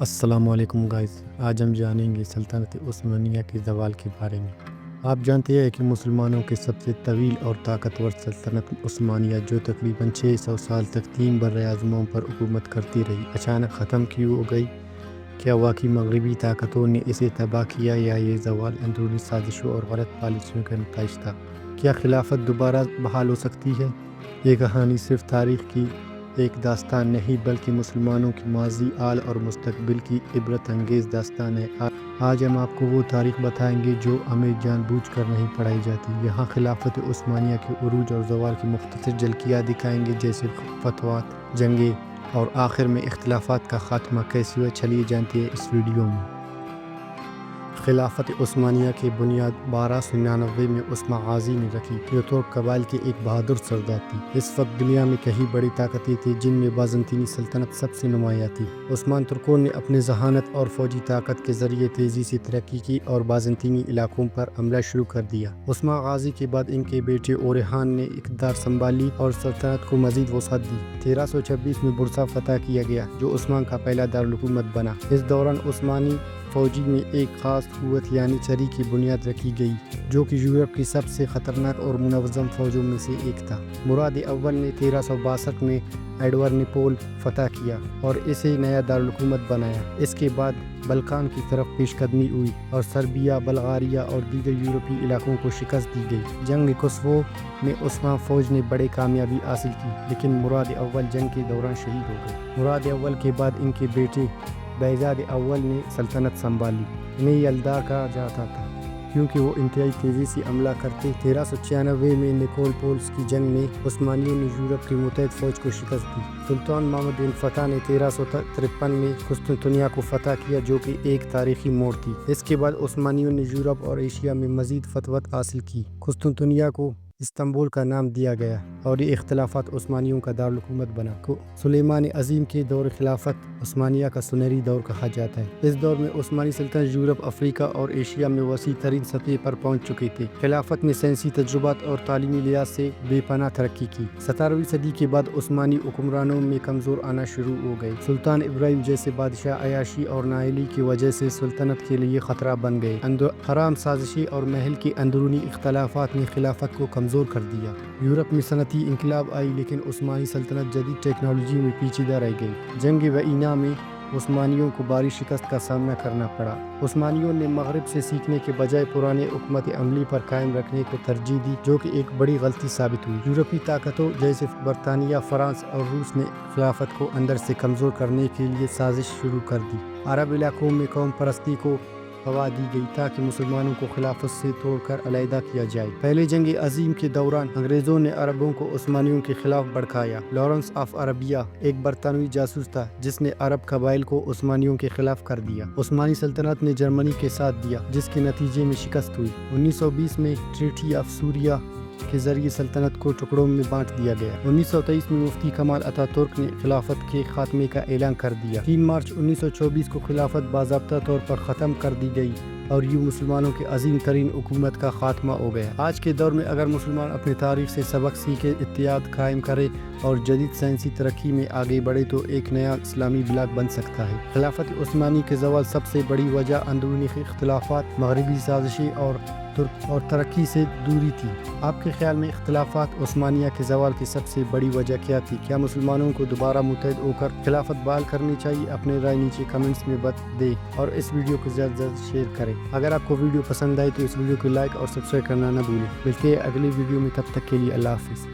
السلام علیکم گائز، آج ہم جانیں گے سلطنت عثمانیہ کے زوال کے بارے میں۔ آپ جانتے ہیں کہ مسلمانوں کے سب سے طویل اور طاقتور سلطنت عثمانیہ جو تقریباً 600 سال تک 3 براعظموں پر حکومت کرتی رہی، اچانک ختم کیوں ہو گئی؟ کیا واقعی مغربی طاقتوں نے اسے تباہ کیا یا یہ زوال اندرونی سازشوں اور غلط پالیسیوں کا نتائج تھا؟ کیا خلافت دوبارہ بحال ہو سکتی ہے؟ یہ کہانی صرف تاریخ کی ایک داستان نہیں بلکہ مسلمانوں کی ماضی، حال اور مستقبل کی عبرت انگیز داستان ہے۔ آج ہم آپ کو وہ تاریخ بتائیں گے جو ہمیں جان بوجھ کر نہیں پڑھائی جاتی۔ یہاں خلافت عثمانیہ کے عروج اور زوال کی مختصر جھلکیاں دکھائیں گے، جیسے فتوحات، جنگیں اور آخر میں اختلافات کا خاتمہ کیسے ہوا۔ چلیے جانتے ہیں اس ویڈیو میں۔ خلافت عثمانیہ کی بنیاد 1299 میں عثمان غازی نے رکھی، جو ترک قبائل کے ایک بہادر سردار تھی۔ اس وقت دنیا میں کئی بڑی طاقتیں تھیں جن میں بازنطینی سلطنت سب سے نمایاں تھی۔ عثمان ترکوں نے اپنے ذہانت اور فوجی طاقت کے ذریعے تیزی سے ترقی کی اور بازنطینی علاقوں پر حملہ شروع کر دیا۔ عثمان غازی کے بعد ان کے بیٹے اورحان نے اقتدار سنبھالی اور سلطنت کو مزید وسعت دی۔ 1326 میں برسا فتح کیا گیا، جو عثمان کا پہلا دارالحکومت بنا۔ اس دوران عثمانی فوجی میں ایک خاص قوت یعنی چری کی بنیاد رکھی گئی، جو کہ یورپ کی سب سے خطرناک اور منظم فوجوں میں سے ایک تھا۔ مراد اول نے 1362 میں ایڈورنیپول فتح کیا اور اسے نیا دارالحکومت بنایا۔ اس کے بعد بلقان کی طرف پیش قدمی ہوئی اور سربیا، بلغاریہ اور دیگر یورپی علاقوں کو شکست دی گئی۔ جنگ کوسوو میں عثمان فوج نے بڑی کامیابی حاصل کی، لیکن مراد اول جنگ کے دوران شہید ہو گئے۔ مراد اول کے بعد ان کے بیٹے بہزاد اول نے سلطنت سنبھالی۔ انہیں یلدار کہا جاتا تھا کیونکہ وہ انتہائی تیزی سے حملہ کرتے۔ 1396 میں نیکول پولس کی جنگ میں عثمانیوں نے یورپ کی متحد فوج کو شکست دی۔ سلطان محمد بن فتح نے 1353 میں قسطنطنیہ کو فتح کیا، جو کہ ایک تاریخی موڑ تھی۔ اس کے بعد عثمانیوں نے یورپ اور ایشیا میں مزید فتوحات حاصل کی۔ قسطنطنیہ کو استنبول کا نام دیا گیا اور یہ اختلافات عثمانیوں کا دارالحکومت بنا۔ سلیمان عظیم کے دور خلافت عثمانیہ کا سنہری دور کہا جاتا ہے۔ اس دور میں عثمانی سلطنت یورپ، افریقہ اور ایشیا میں وسیع ترین سطح پر پہنچ چکے تھے۔ خلافت نے سائنسی تجربات اور تعلیمی لحاظ سے بے پناہ ترقی کی۔ 17ویں صدی کے بعد عثمانی حکمرانوں میں کمزور آنا شروع ہو گئے۔ سلطان ابراہیم جیسے بادشاہ عیاشی اور نااہلی کی وجہ سے سلطنت کے لیے خطرہ بن گئے۔ حرام سازشیں اور محل کے اندرونی اختلافات نے خلافت کو کمزور کر دیا۔ یورپ میں صنعتی انقلاب آئی، لیکن عثمانی سلطنت جدید ٹیکنالوجی میں پیچیدہ رہ گئی۔ جنگ وینا میں عثمانیوں کو بھاری شکست کا سامنا کرنا پڑا۔ عثمانیوں نے مغرب سے سیکھنے کے بجائے پرانے حکمت عملی پر قائم رکھنے کو ترجیح دی، جو کہ ایک بڑی غلطی ثابت ہوئی۔ یورپی طاقتوں جیسے برطانیہ، فرانس اور روس نے خلافت کو اندر سے کمزور کرنے کے لیے سازش شروع کر دی۔ عرب علاقوں میں قوم پرستی کو ہوا دی گئی تاکہ مسلمانوں کو خلافت سے توڑ کر علیحدہ کیا جائے۔ پہلے جنگ عظیم کے دوران انگریزوں نے عربوں کو عثمانیوں کے خلاف بھڑکایا۔ لارنس آف عربیہ ایک برطانوی جاسوس تھا جس نے عرب قبائل کو عثمانیوں کے خلاف کر دیا۔ عثمانی سلطنت نے جرمنی کے ساتھ دیا، جس کے نتیجے میں شکست ہوئی۔ 1920 میں ٹریٹی آف سوریا کے ذریعے سلطنت کو ٹکڑوں میں بانٹ دیا گیا۔ 1923 میں مفتی کمال اتا ترک نے خلافت کے خاتمے کا اعلان کر دیا۔ 3 مارچ 1924 کو خلافت باضابطہ طور پر ختم کر دی گئی اور یوں مسلمانوں کے عظیم ترین حکومت کا خاتمہ ہو گیا۔ آج کے دور میں اگر مسلمان اپنی تاریخ سے سبق سیکھے، اتحاد قائم کرے اور جدید سائنسی ترقی میں آگے بڑھے تو ایک نیا اسلامی بلاک بن سکتا ہے۔ خلافت عثمانی کے زوال سب سے بڑی وجہ اندرونی اختلافات، مغربی سازشیں اور ترقی سے دوری تھی۔ آپ کے خیال میں اختلافات عثمانیہ کے زوال کی سب سے بڑی وجہ کیا تھی؟ کیا مسلمانوں کو دوبارہ متحد ہو کر خلافت بحال کرنی چاہیے؟ اپنے رائے نیچے کمنٹس میں دیں اور اس ویڈیو کو زیادہ سے زیادہ شیئر کریں۔ اگر آپ کو ویڈیو پسند آئی تو اس ویڈیو کو لائک اور سبسکرائب کرنا نہ بھولیں۔ ملتے ہیں اگلی ویڈیو میں، تب تک کے لیے اللہ حافظ۔